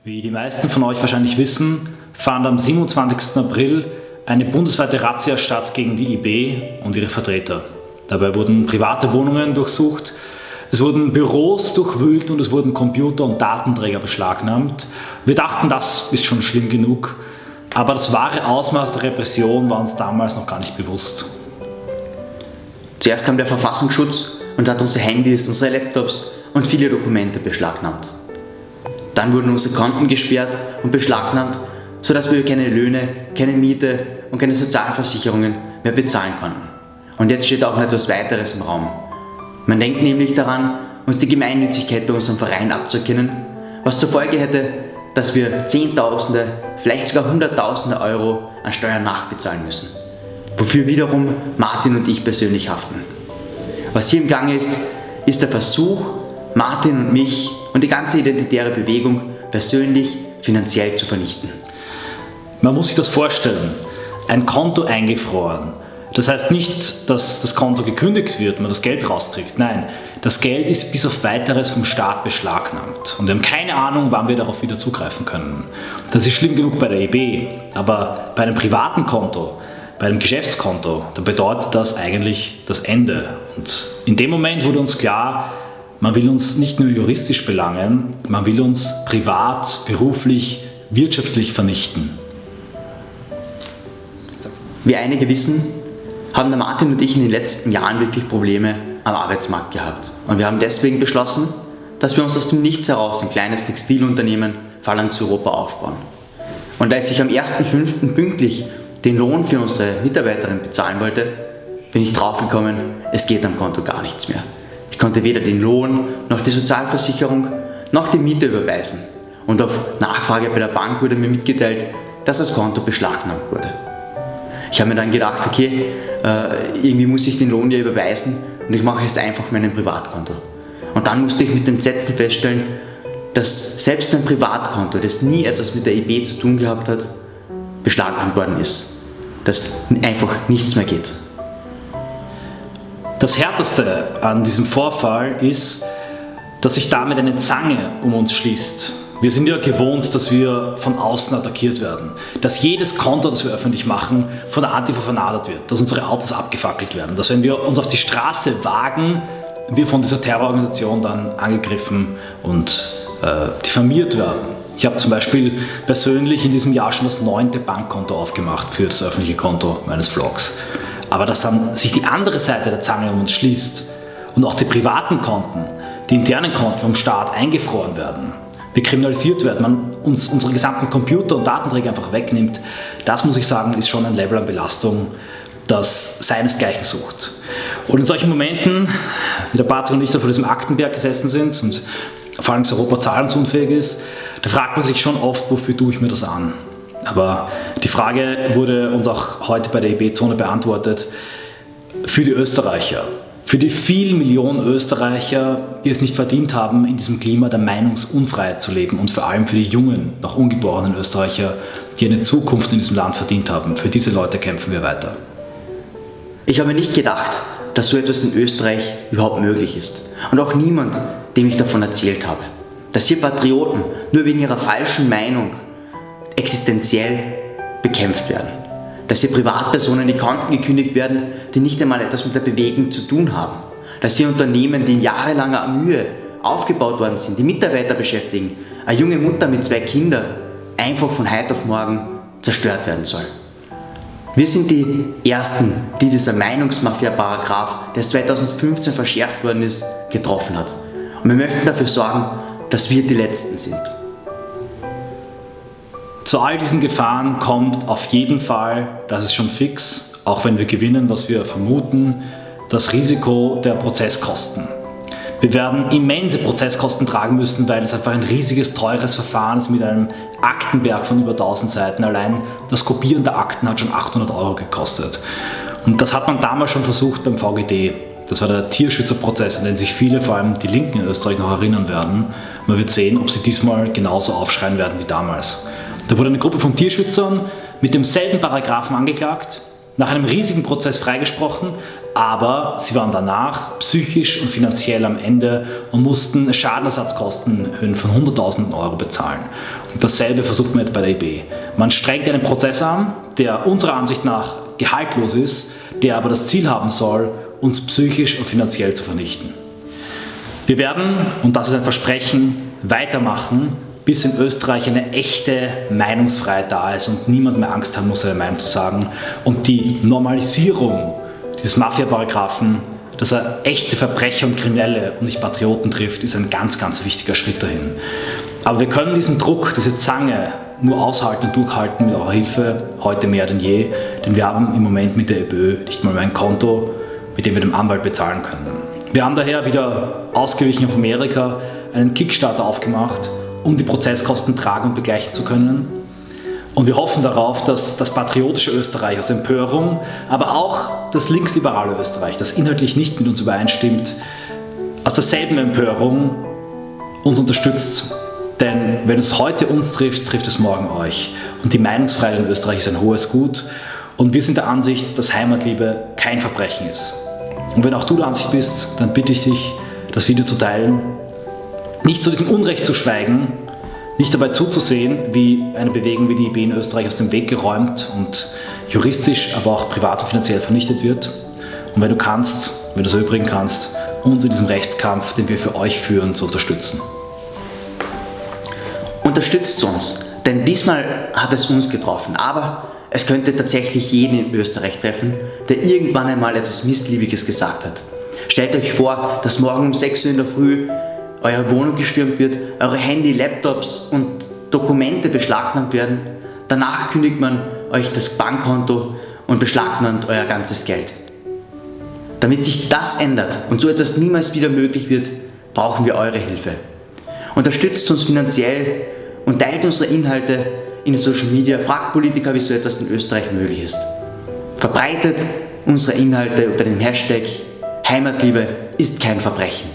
Wie die meisten von euch wahrscheinlich wissen, fand am 27. April eine bundesweite Razzia statt gegen die IB und ihre Vertreter. Dabei wurden private Wohnungen durchsucht, es wurden Büros durchwühlt und es wurden Computer und Datenträger beschlagnahmt. Wir dachten, das ist schon schlimm genug, aber das wahre Ausmaß der Repression war uns damals noch gar nicht bewusst. Zuerst kam der Verfassungsschutz und hat unsere Handys, unsere Laptops und viele Dokumente beschlagnahmt. Dann wurden unsere Konten gesperrt und beschlagnahmt, sodass wir keine Löhne, keine Miete und keine Sozialversicherungen mehr bezahlen konnten. Und jetzt steht auch noch etwas weiteres im Raum. Man denkt nämlich daran, uns die Gemeinnützigkeit bei unserem Verein abzuerkennen, was zur Folge hätte, dass wir Zehntausende, vielleicht sogar Hunderttausende Euro an Steuern nachbezahlen müssen. Wofür wiederum Martin und ich persönlich haften. Was hier im Gange ist, ist der Versuch, Martin und mich und die ganze identitäre Bewegung persönlich finanziell zu vernichten. Man muss sich das vorstellen, ein Konto eingefroren. Das heißt nicht, dass das Konto gekündigt wird und man das Geld rauskriegt. Nein, das Geld ist bis auf Weiteres vom Staat beschlagnahmt. Und wir haben keine Ahnung, wann wir darauf wieder zugreifen können. Das ist schlimm genug bei der IB, aber bei einem privaten Konto, bei einem Geschäftskonto, dann bedeutet das eigentlich das Ende. Und in dem Moment wurde uns klar, man will uns nicht nur juristisch belangen, man will uns privat, beruflich, wirtschaftlich vernichten. Wie einige wissen, haben der Martin und ich in den letzten Jahren wirklich Probleme am Arbeitsmarkt gehabt. Und wir haben deswegen beschlossen, dass wir uns aus dem Nichts heraus ein kleines Textilunternehmen Phalanx Europa aufbauen. Und als ich am 1.5. pünktlich den Lohn für unsere Mitarbeiterin bezahlen wollte, bin ich draufgekommen, es geht am Konto gar nichts mehr. Ich konnte weder den Lohn, noch die Sozialversicherung, noch die Miete überweisen. Und auf Nachfrage bei der Bank wurde mir mitgeteilt, dass das Konto beschlagnahmt wurde. Ich habe mir dann gedacht, okay, irgendwie muss ich den Lohn ja überweisen und ich mache es einfach meinem Privatkonto. Und dann musste ich mit Entsetzen feststellen, dass selbst mein Privatkonto, das nie etwas mit der IB zu tun gehabt hat, beschlagnahmt worden ist. Dass einfach nichts mehr geht. Das Härteste an diesem Vorfall ist, dass sich damit eine Zange um uns schließt. Wir sind ja gewohnt, dass wir von außen attackiert werden, dass jedes Konto, das wir öffentlich machen, von der Antifa vernadert wird, dass unsere Autos abgefackelt werden, dass wenn wir uns auf die Straße wagen, wir von dieser Terrororganisation dann angegriffen und diffamiert werden. Ich habe zum Beispiel persönlich in diesem Jahr schon das 9. Bankkonto aufgemacht für das öffentliche Konto meines Vlogs. Aber dass dann sich die andere Seite der Zange um uns schließt und auch die privaten Konten, die internen Konten vom Staat eingefroren werden, wir kriminalisiert werden, man uns unsere gesamten Computer und Datenträger einfach wegnimmt, das muss ich sagen, ist schon ein Level an Belastung, das seinesgleichen sucht. Und in solchen Momenten, wie der Patrick und ich da vor diesem Aktenberg gesessen sind und Phalanx Europa zahlungsunfähig ist, da fragt man sich schon oft, wofür tue ich mir das an? Aber die Frage wurde uns auch heute bei der IB-Zone beantwortet, für die Österreicher. Für die vielen Millionen Österreicher, die es nicht verdient haben, in diesem Klima der Meinungsunfreiheit zu leben und vor allem für die jungen, noch ungeborenen Österreicher, die eine Zukunft in diesem Land verdient haben. Für diese Leute kämpfen wir weiter. Ich habe nicht gedacht, dass so etwas in Österreich überhaupt möglich ist. Und auch niemand, dem ich davon erzählt habe. Dass hier Patrioten nur wegen ihrer falschen Meinung existenziell bekämpft werden. Dass hier Privatpersonen die Konten gekündigt werden, die nicht einmal etwas mit der Bewegung zu tun haben. Dass hier Unternehmen, die in jahrelanger Mühe aufgebaut worden sind, die Mitarbeiter beschäftigen, eine junge Mutter mit 2 Kindern einfach von heute auf morgen zerstört werden soll. Wir sind die Ersten, die dieser Meinungsmafia-Paragraph, der 2015 verschärft worden ist, getroffen hat. Und wir möchten dafür sorgen, dass wir die Letzten sind. Zu all diesen Gefahren kommt auf jeden Fall, das ist schon fix, auch wenn wir gewinnen, was wir vermuten, das Risiko der Prozesskosten. Wir werden immense Prozesskosten tragen müssen, weil es einfach ein riesiges, teures Verfahren ist mit einem Aktenberg von über 1000 Seiten. Allein das Kopieren der Akten hat schon 800 € gekostet. Und das hat man damals schon versucht beim VGD. Das war der Tierschützerprozess, an den sich viele, vor allem die Linken in Österreich, noch erinnern werden. Man wird sehen, ob sie diesmal genauso aufschreien werden wie damals. Da wurde eine Gruppe von Tierschützern mit demselben Paragraphen angeklagt, nach einem riesigen Prozess freigesprochen, aber sie waren danach psychisch und finanziell am Ende und mussten Schadenersatzkosten in Höhen von 100.000 Euro bezahlen. Und dasselbe versucht man jetzt bei der IB. Man strengt einen Prozess an, der unserer Ansicht nach gehaltlos ist, der aber das Ziel haben soll, uns psychisch und finanziell zu vernichten. Wir werden, und das ist ein Versprechen, weitermachen, bis in Österreich eine echte Meinungsfreiheit da ist und niemand mehr Angst haben muss, seine Meinung zu sagen. Und die Normalisierung dieses Mafia-Paragraphen, dass er echte Verbrecher und Kriminelle und nicht Patrioten trifft, ist ein ganz, ganz wichtiger Schritt dahin. Aber wir können diesen Druck, diese Zange nur aushalten und durchhalten mit eurer Hilfe, heute mehr denn je, denn wir haben im Moment mit der EBÖ nicht mal mehr ein Konto, mit dem wir dem Anwalt bezahlen können. Wir haben daher wieder ausgewichen auf Amerika einen Kickstarter aufgemacht, um die Prozesskosten tragen und begleichen zu können. Und wir hoffen darauf, dass das patriotische Österreich aus Empörung, aber auch das linksliberale Österreich, das inhaltlich nicht mit uns übereinstimmt, aus derselben Empörung uns unterstützt. Denn wenn es heute uns trifft, trifft es morgen euch. Und die Meinungsfreiheit in Österreich ist ein hohes Gut. Und wir sind der Ansicht, dass Heimatliebe kein Verbrechen ist. Und wenn auch du der Ansicht bist, dann bitte ich dich, das Video zu teilen, nicht zu diesem Unrecht zu schweigen, nicht dabei zuzusehen, wie eine Bewegung wie die IB in Österreich aus dem Weg geräumt und juristisch, aber auch privat und finanziell vernichtet wird. Und wenn du kannst, wenn du es erübrigen kannst, uns in diesem Rechtskampf, den wir für euch führen, zu unterstützen. Unterstützt uns, denn diesmal hat es uns getroffen, aber es könnte tatsächlich jeden in Österreich treffen, der irgendwann einmal etwas Missliebiges gesagt hat. Stellt euch vor, dass morgen um 6 Uhr in der Früh eure Wohnung gestürmt wird, eure Handy, Laptops und Dokumente beschlagnahmt werden. Danach kündigt man euch das Bankkonto und beschlagnahmt euer ganzes Geld. Damit sich das ändert und so etwas niemals wieder möglich wird, brauchen wir eure Hilfe. Unterstützt uns finanziell und teilt unsere Inhalte in den Social Media, fragt Politiker, wie so etwas in Österreich möglich ist. Verbreitet unsere Inhalte unter dem Hashtag Heimatliebe ist kein Verbrechen.